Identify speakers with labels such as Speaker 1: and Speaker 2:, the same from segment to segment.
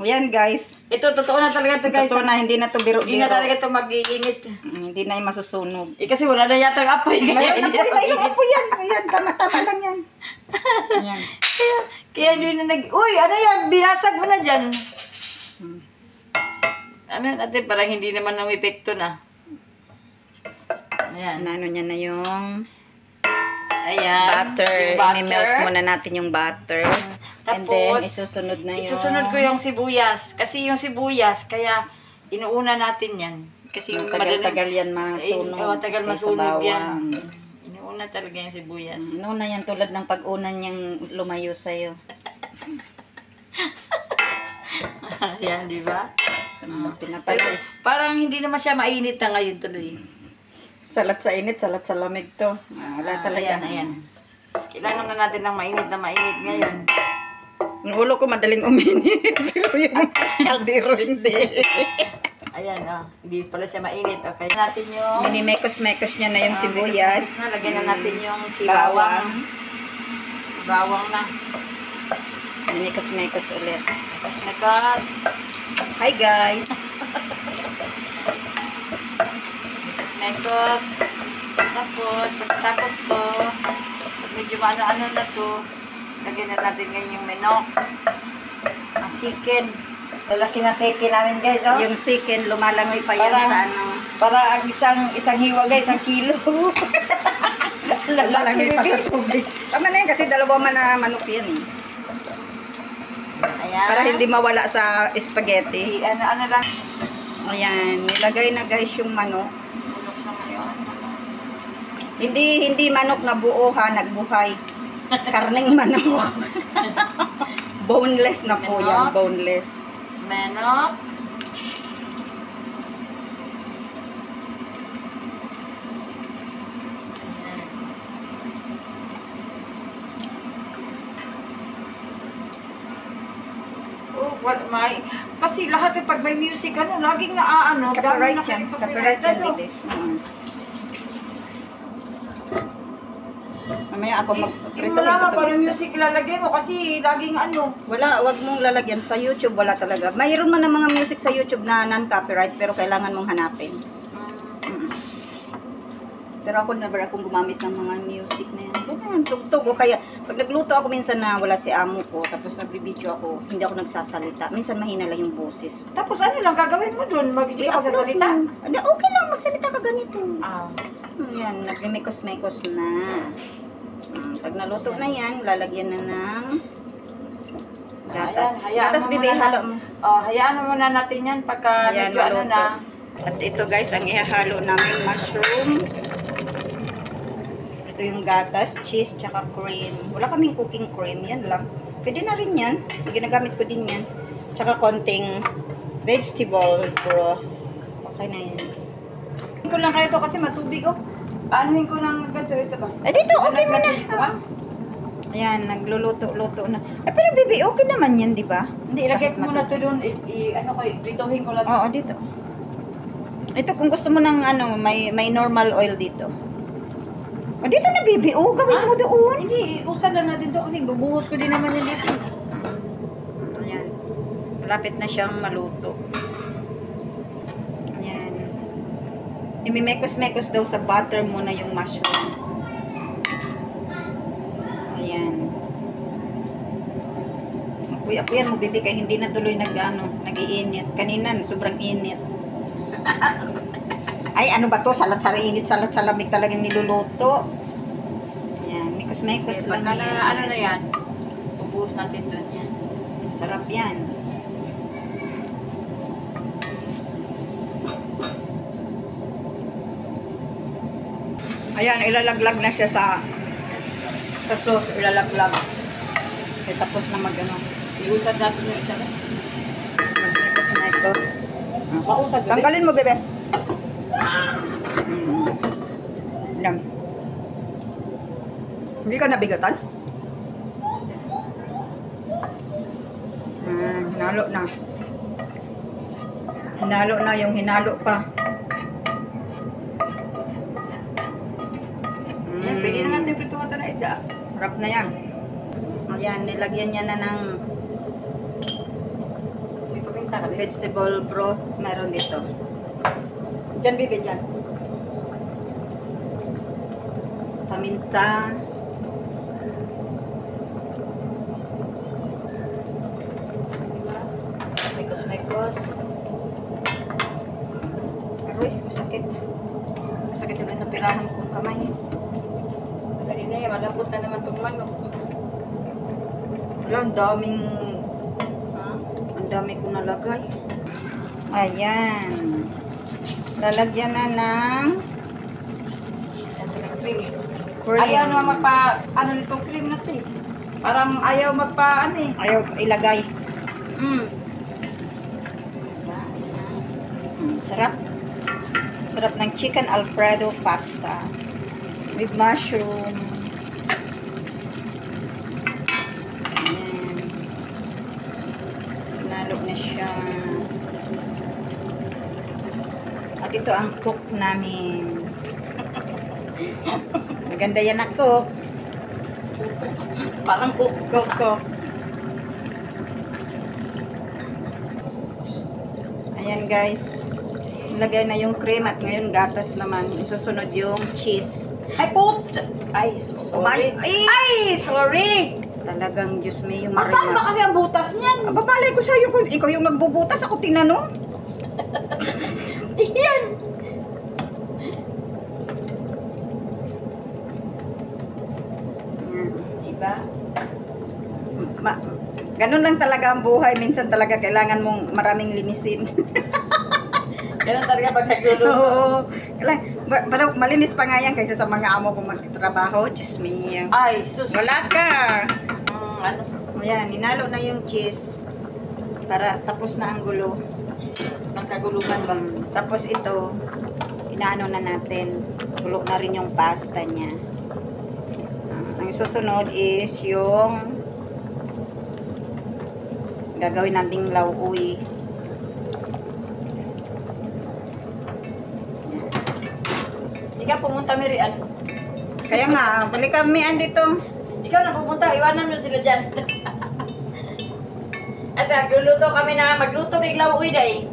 Speaker 1: Ayan guys.
Speaker 2: Ito, totoo na talaga ito guys.
Speaker 1: Totoo na, hindi na to biro-biro.
Speaker 2: Hindi na talaga ito mag-iinit.
Speaker 1: Hindi na yung masusunog.
Speaker 2: Kasi wala na yata ang apoy.
Speaker 1: Mayroong apoy, mayroong apoy yan. Ayan, tama-tama lang yan. Ayan.
Speaker 2: Kaya hindi na Uy, ano yan? Binasag mo na dyan. Ano natin, parang hindi naman namipekto na. Ayan.
Speaker 1: Ano niya na yung
Speaker 2: Ayan.
Speaker 1: butter.
Speaker 2: Yung butter.
Speaker 1: I-melt muna natin yung butter. And then,
Speaker 2: Tapos,
Speaker 1: isusunod na yung...
Speaker 2: isusunod ko yung sibuyas. Kasi yung sibuyas, kaya inuuna natin yan. Kasi yung
Speaker 1: tagal-tagal yan masunog.
Speaker 2: Tagal
Speaker 1: kaysa
Speaker 2: masunog
Speaker 1: bawang.
Speaker 2: yan. Inuuna talaga yung sibuyas.
Speaker 1: Inuuna yan tulad ng pag-una niyang lumayo sa'yo.
Speaker 2: Yan, di ba?
Speaker 1: Pinapalay.
Speaker 2: Parang hindi naman siya mainit na ngayon tuloy.
Speaker 1: Salat sa init, salat sa lamig to. Wala talaga.
Speaker 2: Ayan. Kailangan na natin ng mainit na mainit ngayon.
Speaker 1: Ang ulo ko madaling uminit. Pero yung kaldero hindi.
Speaker 2: Ayan, hindi pala siya mainit. Okay, natin yung...
Speaker 1: Minimekos-mekos niya na yung sibuyas.
Speaker 2: Lagyan na natin yung sibawang. Sibawang na.
Speaker 1: Minimekos-mekos ulit.
Speaker 2: Mekos-mekos.
Speaker 1: Hi guys!
Speaker 2: Mekos. Tapos to, medyo ano-ano na to, lagyan na natin ngayon yung manok. Ang sikin. Lalaki na sikin namin guys, oh.
Speaker 1: Yung sikin, lumalangoy pa yan sa ano.
Speaker 2: Para ang isang hiwa guys, 1 kilo.
Speaker 1: Lumalangoy pa sa tubig. Tama na yan kasi dalawa man na manok yan eh.
Speaker 2: Ayan.
Speaker 1: Para hindi mawala sa spaghetti.
Speaker 2: Ano lang.
Speaker 1: Ayan, nilagay na guys yung manok. Hindi manok na buo ha, nagbuhay. Karneng manok. Boneless na po yan, boneless.
Speaker 2: Manok. Kasi lahat pag may music, laging naaano.
Speaker 1: Copyright yan. Copyright yan, hindi. Mamaya ako
Speaker 2: Hindi mo lang parang music lalagay mo kasi laging
Speaker 1: Wala, wag mong lalagyan. Sa YouTube, wala talaga. Mayroon man ng mga music sa YouTube na non-copyright pero kailangan mong hanapin. Pero ako never akong gumamit ng mga music na yan. Ganyan, tugtog. O kaya, pag nagluto ako minsan na wala si amo ko, tapos nagbibideo ako, hindi ako nagsasalita. Minsan mahina lang yung boses.
Speaker 2: Tapos ano lang gagawin mo dun? Hindi ka magsasalita?
Speaker 1: Okay lang, magsalita ka ganito. Yan, nagmimekos-mekos na. Pag naluto na yan, lalagyan na ng gatas. Gatas, bibi, halo mo.
Speaker 2: Hayaan mo muna natin yan pagka
Speaker 1: Ayan,
Speaker 2: medyo ano na.
Speaker 1: At ito guys, ang ihahalo namin mushroom. Ito yung gatas, cheese, tsaka cream. Wala kaming cooking cream, yan lang. Pwede na rin yan. Ginagamit ko din yan. Tsaka konting vegetable broth. Okay na yan.
Speaker 2: Ko lang kayo to kasi matubig Anuhin ko ng ganito, ito ba?
Speaker 1: Dito, okay mo na. Ayan, nagluluto-luto na. Pero baby, okay naman yan, di ba?
Speaker 2: Hindi, ilagay ko muna ito doon. Ditohin ko lang.
Speaker 1: Oo, dito. Ito, kung gusto mo ng may normal oil dito. Dito na, baby. Gawin mo doon.
Speaker 2: Hindi, usan lang natin to kasi bubuhos ko din naman yan dito.
Speaker 1: Ayan. Malapit na siyang maluto. Ayan. Imimekos-mekos daw sa butter muna yung mushroom. Ayan. Apoy-apoyan mo, baby, kaya hindi na tuloy nag-iinit. Kanina, sobrang init. Ay, ano ba to? Salat sa init, salat sa lamig talagang niluluto. Ayan, mikos-mekos lang yan.
Speaker 2: Ano na yan? Bubuhos natin doon yan.
Speaker 1: Sarap yan. Ayan, ilalaglag na siya sa sauce, ilalaglag. Okay, tapos na
Speaker 2: Iusad natin yung isa na.
Speaker 1: Mikos-mekos.
Speaker 2: Pausad ba?
Speaker 1: Tanggalin mo, bebe. Yan. Hindi ka nabigatan? Hinalo na. Hinalo na yung hinalo pa.
Speaker 2: Yan, pwede na natin prituhan ito na isda.
Speaker 1: Harap na yan. Ayan, nilagyan niya na ng
Speaker 2: paminta ka din.
Speaker 1: Vegetable broth, meron dito. Diyan, bibi, dyan. Paminta.
Speaker 2: Mekos.
Speaker 1: Aroy, masakit. Masakit yung napirahan kong kamay.
Speaker 2: Dali na yan, malambot na naman itong manok.
Speaker 1: Wala, ang daming...
Speaker 2: Ha?
Speaker 1: Ang dami ko nalagay. Ayan. Lalagyan na ng
Speaker 2: Cream.
Speaker 1: cream.
Speaker 2: Ayaw naman ano nitong cream natin. Parang ayaw ano eh.
Speaker 1: Ayaw ilagay. Sarap. Sarap ng chicken Alfredo pasta. With mushroom. Ayan. Nalo na siya. At ito ang cook namin. Maganda yan na cook.
Speaker 2: Parang
Speaker 1: Cook. Ayan guys. Lagay na yung cream at ngayon gatas naman. Isusunod yung cheese.
Speaker 2: Ay, put! Ay, sorry. Ay, sorry!
Speaker 1: Talagang Diyos me yung
Speaker 2: Saan ba kasi ang butas niyan?
Speaker 1: Babalay ko sa'yo kung ikaw yung nagbubutas. Ako tinanong.
Speaker 2: Yan! Diba?
Speaker 1: Ganun lang talaga ang buhay. Minsan talaga kailangan mong maraming linisin.
Speaker 2: Ganun talaga pag nagluluto.
Speaker 1: Oo. Parang malinis pa nga yan kaysa sa mga amo kong magtrabaho. Diyos me.
Speaker 2: Ay, sus.
Speaker 1: Wala ka.
Speaker 2: Ano?
Speaker 1: Ayan, ninalo na yung cheese. Para tapos na ang gulo.
Speaker 2: Ang kaguluhan ba?
Speaker 1: Tapos ito, inaano na natin. Gulo na rin yung pasta niya. Ang susunod is yung gagawin nating lauoy.
Speaker 2: Ikaw pumunta, Mirian.
Speaker 1: Kaya nga, balik kami andito.
Speaker 2: Ikaw na pumunta, iwanan mo sila dyan. At nagluluto kami na magluto bigla uwi day.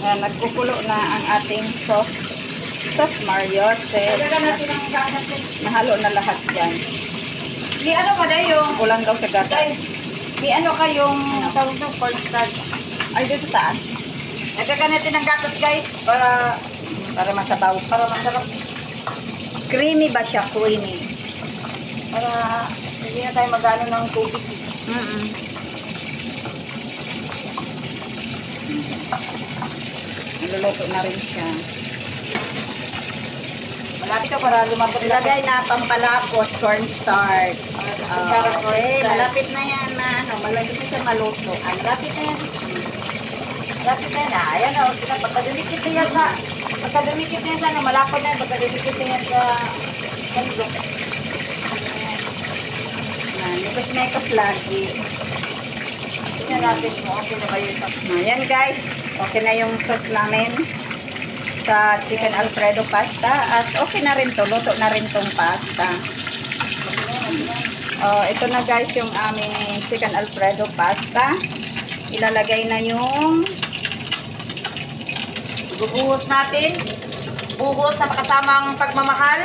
Speaker 1: Ayan, nagkukulo na ang ating sauce. Sauce Mariose.
Speaker 2: Kaya natin ang ganas.
Speaker 1: Nahalo na lahat yan.
Speaker 2: Ni ano ba day yung...
Speaker 1: Kulang daw sa
Speaker 2: Guys,
Speaker 1: gatas.
Speaker 2: ni ano kayong tawag ng cornstarch.
Speaker 1: Ay, doon sa taas.
Speaker 2: Nagkakan natin ng gatas guys para
Speaker 1: Para masabaw.
Speaker 2: masarap.
Speaker 1: Creamy ba siya? Creamy.
Speaker 2: Para hindi na tayo magano ng tubig.
Speaker 1: Niluluto na rin siya.
Speaker 2: Malapit ka para lumabot
Speaker 1: Ilagay na pampalapot, cornstarch. Okay, malapit na yan na, malapit na siya maluto.
Speaker 2: Malapit na yan. Malapit na yan. Ayan o, pagkadumikit na yan sa... Pagkadumikit na yan sa... Malapad na yan. Pagkadumikit na yan sa... Ganito.
Speaker 1: Mekos-mekos lagi.
Speaker 2: Tingnan natin kung okay na ba yun.
Speaker 1: Ayan guys, okay na yung sauce namin sa chicken Alfredo pasta. At okay na rin to, luto na rin tong pasta. Ito na guys yung aming chicken Alfredo pasta. Ilalagay na yung
Speaker 2: Bubuhos natin. Buhos na makasamang pagmamahal.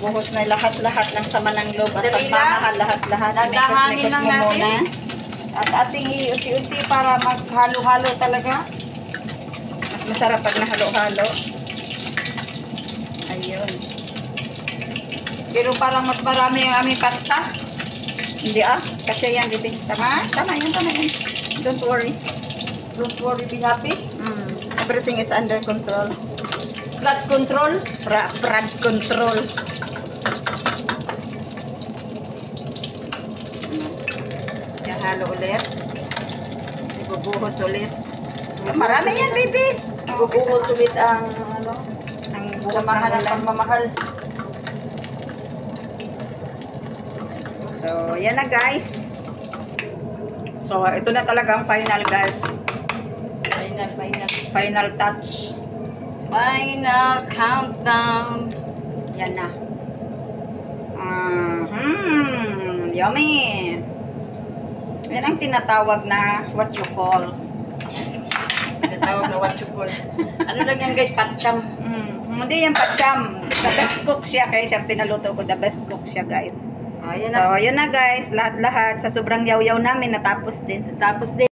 Speaker 1: buhos na lahat-lahat ng sama ng loob at
Speaker 2: Dali lang.
Speaker 1: pagmamahal lahat-lahat.
Speaker 2: Dadahanin
Speaker 1: Mekos-mekos
Speaker 2: lang
Speaker 1: mo
Speaker 2: natin.
Speaker 1: muna.
Speaker 2: At ating iunti-unti para maghalo-halo talaga.
Speaker 1: Mas masarap pag nahalo-halo. Ayun.
Speaker 2: Pero parang mas marami ang aming pasta.
Speaker 1: Hindi kasi yan, bibi. Tama yan. Don't worry.
Speaker 2: Don't worry, be happy.
Speaker 1: Everything is under control.
Speaker 2: Blood control.
Speaker 1: Brad control. Halo ulit. Ibubuhos ulit. Marami yan, baby.
Speaker 2: Bubuhos ulit ang ano,
Speaker 1: Ang buhos
Speaker 2: samahan
Speaker 1: ng
Speaker 2: ng
Speaker 1: ulan.
Speaker 2: pagmamahal.
Speaker 1: So, yan na guys. So, ito na talaga ang final guys. Final touch.
Speaker 2: Final countdown.
Speaker 1: Yan na. Yummy. Yan ang tinatawag na what you call
Speaker 2: Tinatawag na wachukol. Ano lang yan guys, patcham.
Speaker 1: Hindi yan patcham. The best cook siya kaya siya pinaluto ko. The best cook siya guys.
Speaker 2: Ayan
Speaker 1: So, yun na guys. Lahat-lahat. Sa sobrang yaw-yaw namin, natapos din.
Speaker 2: Tapos din.